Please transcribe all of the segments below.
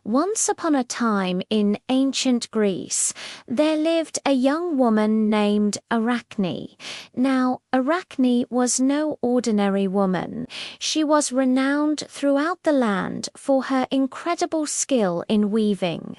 Once upon a time in ancient Greece, there lived a young woman named Arachne. Now, Arachne was no ordinary woman. She was renowned throughout the land for her incredible skill in weaving.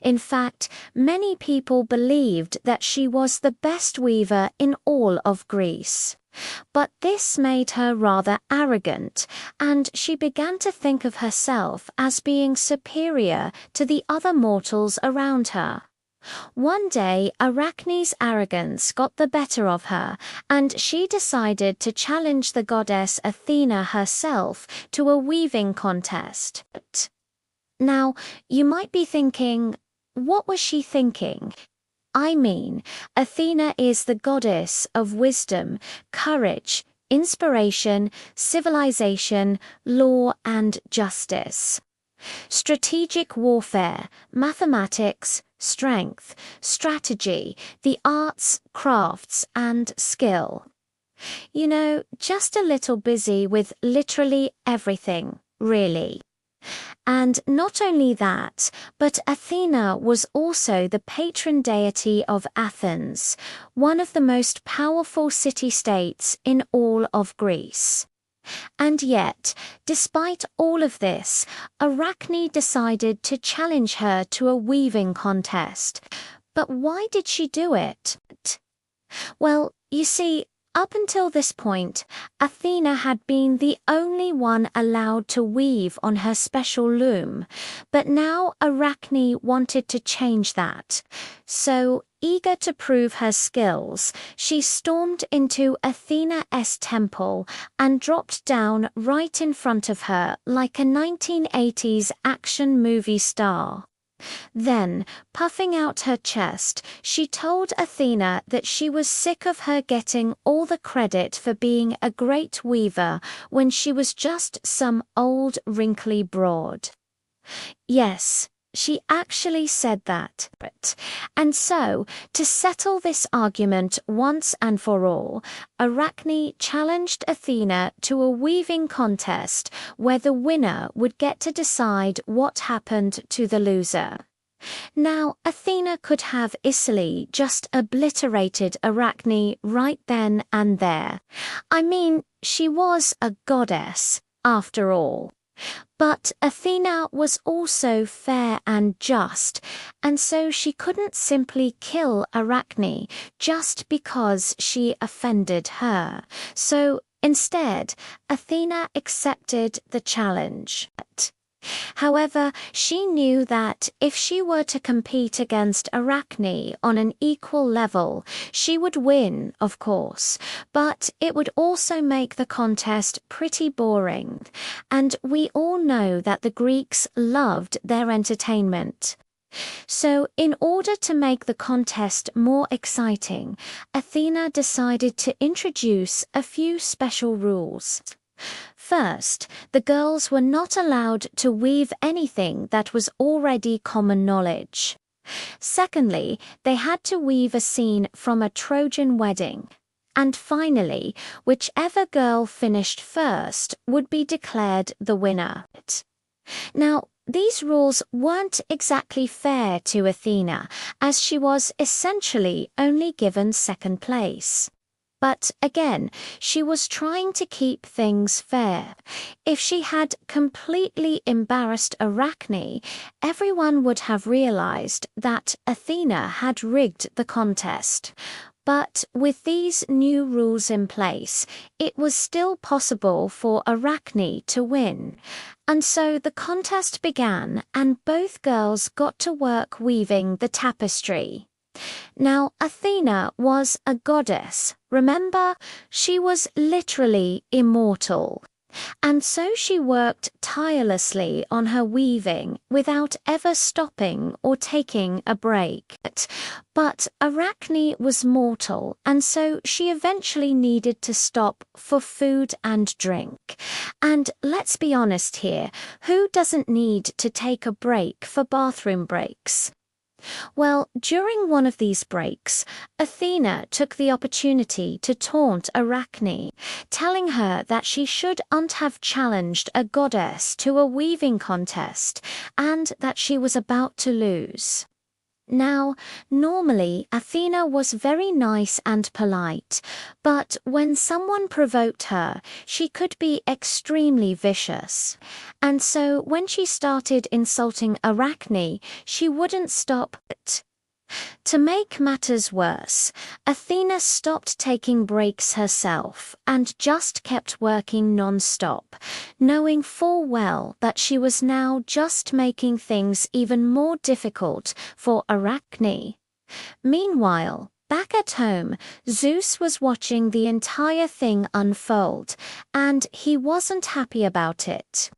In fact, many people believed that she was the best weaver in all of Greece. But this made her rather arrogant, and she began to think of herself as being superior to the other mortals around her. One day, Arachne's arrogance got the better of her, and she decided to challenge the goddess Athena herself to a weaving contest. Now, you might be thinking, what was she thinking? I mean, Athena is the goddess of wisdom, courage, inspiration, civilization, law, and justice. Strategic warfare, mathematics, strength, strategy, the arts, crafts, and skill. You know, just a little busy with literally everything, really. And not only that, but Athena was also the patron deity of Athens, one of the most powerful city-states in all of Greece. And yet, despite all of this, Arachne decided to challenge her to a weaving contest. But why did she do it? Well, you see, up until this point, Athena had been the only one allowed to weave on her special loom, but now Arachne wanted to change that. So, eager to prove her skills, she stormed into Athena's temple and dropped down right in front of her like a 1980s action movie star. Then, puffing out her chest, she told Athena that she was sick of her getting all the credit for being a great weaver when she was just some old wrinkly broad. Yes, she actually said that. And so, to settle this argument once and for all, Arachne challenged Athena to a weaving contest where the winner would get to decide what happened to the loser. Now, Athena could have easily just obliterated Arachne right then and there. I mean, she was a goddess, after all. But Athena was also fair and just, and so she couldn't simply kill Arachne just because she offended her. So instead, Athena accepted the challenge. However, she knew that if she were to compete against Arachne on an equal level, she would win, of course, but it would also make the contest pretty boring, and we all know that the Greeks loved their entertainment. So, in order to make the contest more exciting, Athena decided to introduce a few special rules. First, the girls were not allowed to weave anything that was already common knowledge. Secondly, they had to weave a scene from a Trojan wedding. And finally, whichever girl finished first would be declared the winner. Now, these rules weren't exactly fair to Athena, as she was essentially only given second place. But again, she was trying to keep things fair. If she had completely embarrassed Arachne, everyone would have realized that Athena had rigged the contest. But with these new rules in place, it was still possible for Arachne to win. And so the contest began, and both girls got to work weaving the tapestry. Now, Athena was a goddess, remember? She was literally immortal. And so she worked tirelessly on her weaving without ever stopping or taking a break. But Arachne was mortal, and so she eventually needed to stop for food and drink. And let's be honest here, who doesn't need to take a break for bathroom breaks? Well, during one of these breaks, Athena took the opportunity to taunt Arachne, telling her that she shouldn't have challenged a goddess to a weaving contest and that she was about to lose. Now, normally Athena was very nice and polite, but when someone provoked her, she could be extremely vicious. And so when she started insulting Arachne, she wouldn't stop. To make matters worse, Athena stopped taking breaks herself and just kept working non-stop, knowing full well that she was now just making things even more difficult for Arachne. Meanwhile, back at home, Zeus was watching the entire thing unfold, and he wasn't happy about it.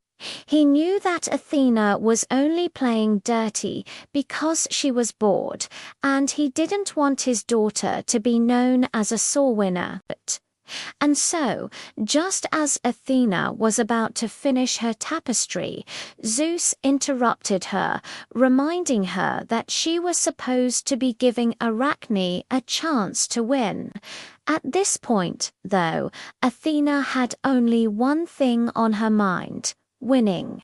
He knew that Athena was only playing dirty because she was bored, and he didn't want his daughter to be known as a sore winner. And so, just as Athena was about to finish her tapestry, Zeus interrupted her, reminding her that she was supposed to be giving Arachne a chance to win. At this point, though, Athena had only one thing on her mind: winning,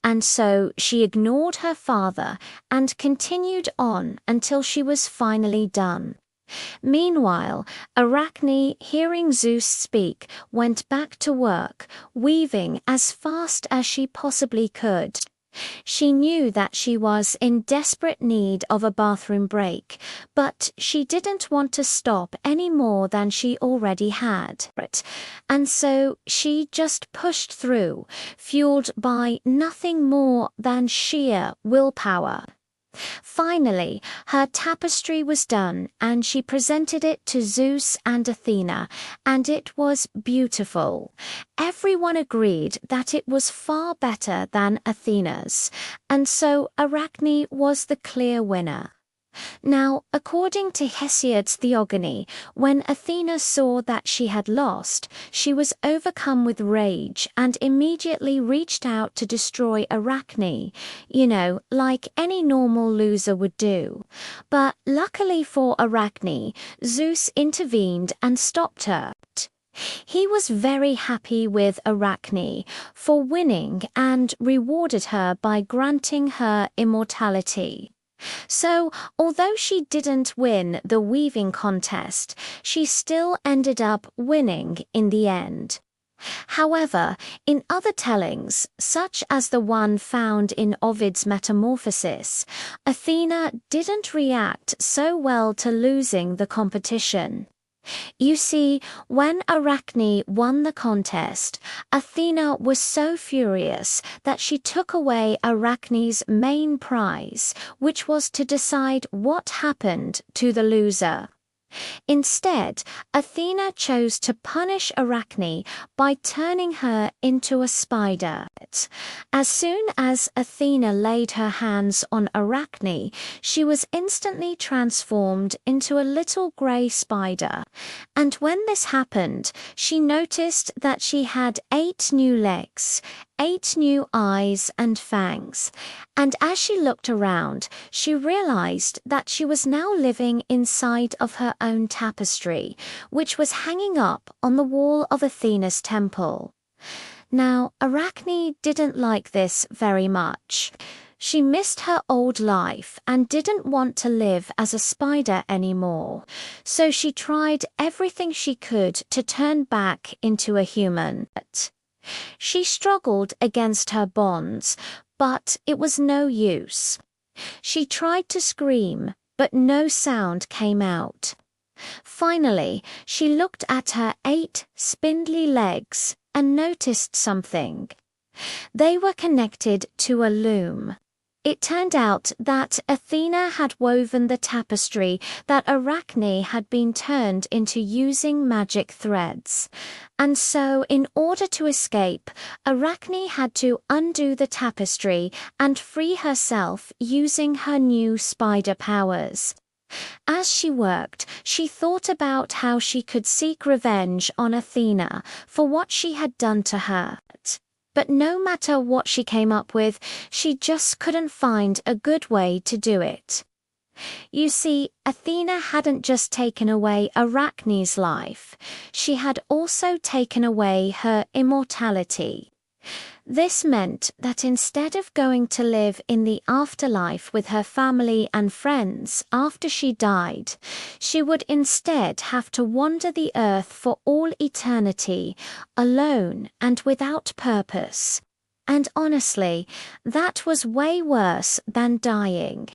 and so she ignored her father and continued on until she was finally done. Meanwhile, Arachne, hearing Zeus speak, went back to work, weaving as fast as she possibly could. She knew that she was in desperate need of a bathroom break, but she didn't want to stop any more than she already had. And so she just pushed through, fueled by nothing more than sheer willpower. Finally, her tapestry was done, and she presented it to Zeus and Athena, and it was beautiful. Everyone agreed that it was far better than Athena's, and so Arachne was the clear winner. Now, according to Hesiod's Theogony, when Athena saw that she had lost, she was overcome with rage and immediately reached out to destroy Arachne, like any normal loser would do. But luckily for Arachne, Zeus intervened and stopped her. He was very happy with Arachne for winning and rewarded her by granting her immortality. So, although she didn't win the weaving contest, she still ended up winning in the end. However, in other tellings, such as the one found in Ovid's Metamorphoses, Athena didn't react so well to losing the competition. You see, when Arachne won the contest, Athena was so furious that she took away Arachne's main prize, which was to decide what happened to the loser. Instead, Athena chose to punish Arachne by turning her into a spider. As soon as Athena laid her hands on Arachne, she was instantly transformed into a little grey spider. And when this happened, she noticed that she had 8 new legs, 8 new eyes and fangs, and as she looked around, she realized that she was now living inside of her own tapestry, which was hanging up on the wall of Athena's temple. Now, Arachne didn't like this very much. She missed her old life and didn't want to live as a spider anymore, so she tried everything she could to turn back into a human. She struggled against her bonds, but it was no use. She tried to scream, but no sound came out. Finally, she looked at her 8 spindly legs and noticed something. They were connected to a loom. It turned out that Athena had woven the tapestry that Arachne had been turned into using magic threads. And so, in order to escape, Arachne had to undo the tapestry and free herself using her new spider powers. As she worked, she thought about how she could seek revenge on Athena for what she had done to her. But no matter what she came up with, she just couldn't find a good way to do it. You see, Athena hadn't just taken away Arachne's life, she had also taken away her immortality. This meant that instead of going to live in the afterlife with her family and friends after she died, she would instead have to wander the earth for all eternity, alone and without purpose. And honestly, that was way worse than dying.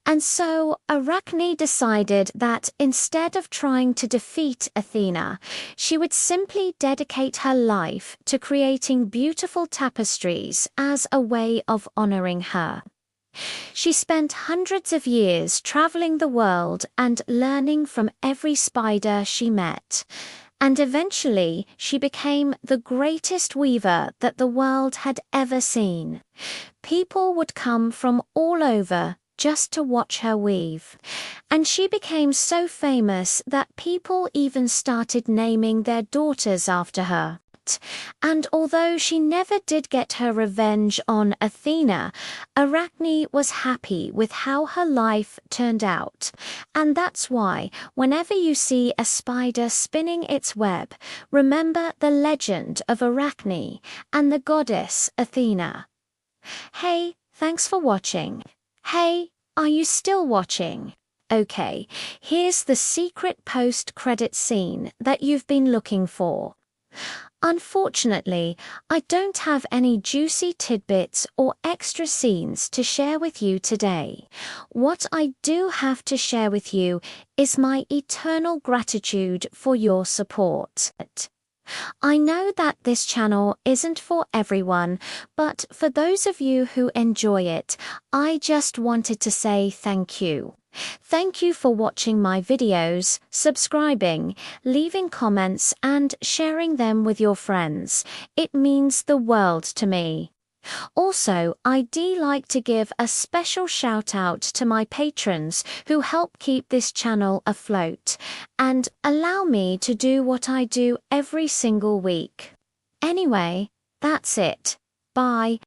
And so Arachne decided that instead of trying to defeat Athena, she would simply dedicate her life to creating beautiful tapestries as a way of honoring her. She spent hundreds of years traveling the world and learning from every spider she met. And eventually she became the greatest weaver that the world had ever seen. People would come from all over just to watch her weave. And she became so famous that people even started naming their daughters after her. And although she never did get her revenge on Athena, Arachne was happy with how her life turned out. And that's why, whenever you see a spider spinning its web, remember the legend of Arachne and the goddess Athena. Hey, thanks for watching. Hey, are you still watching? Okay, here's the secret post-credit scene that you've been looking for. Unfortunately, I don't have any juicy tidbits or extra scenes to share with you today. What I do have to share with you is my eternal gratitude for your support. I know that this channel isn't for everyone, but for those of you who enjoy it, I just wanted to say thank you. Thank you for watching my videos, subscribing, leaving comments and sharing them with your friends. It means the world to me. Also, I'd like to give a special shout out to my patrons who help keep this channel afloat and allow me to do what I do every single week. Anyway, that's it. Bye.